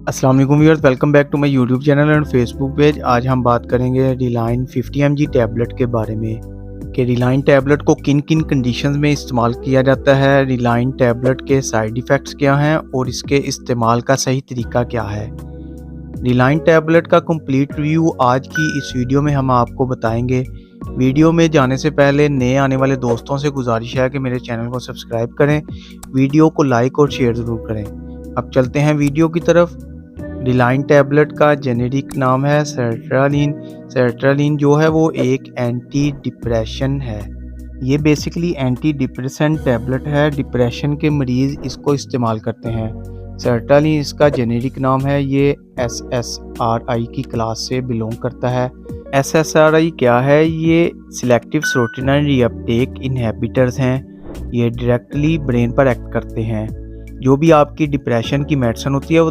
अस्सलाम वालेकुम viewers, welcome back to my YouTube channel and Facebook page. आज हम बात करेंगे रिलाइन 50 mg टैबलेट के बारे में कि रिलाइन टैबलेट को किन किन कंडीशंस में इस्तेमाल किया जाता है, रिलाइन टैबलेट के साइड इफ़ेक्ट्स क्या हैं और इसके इस्तेमाल का सही तरीका क्या है। रिलाइन टैबलेट का कंप्लीट रिव्यू आज की इस वीडियो में हम आपको बताएंगे। वीडियो में जाने से पहले नए आने वाले दोस्तों से गुजारिश है कि मेरे चैनल को सब्सक्राइब करें, वीडियो को लाइक और शेयर ज़रूर करें। अब चलते हैं वीडियो की तरफ। रिलाइन टैबलेट का जेनेरिक नाम है सर्ट्रालिन। सर्ट्रालिन जो है वो एक एंटी डिप्रेशन है। ये बेसिकली एंटी डिप्रेसेंट टैबलेट है। डिप्रेशन के मरीज़ इसको इस्तेमाल करते हैं। सर्ट्रालिन इसका जेनेरिक नाम है। ये SSRI की क्लास से बिलोंग करता है। SSRI क्या है? ये सिलेक्टिव सेरोटोनिन रीअपटेक इनहिबिटर्स हैं। ये डायरेक्टली ब्रेन पर एक्ट करते हैं। जो भी आपकी डिप्रेशन की मेडिसिन होती है वो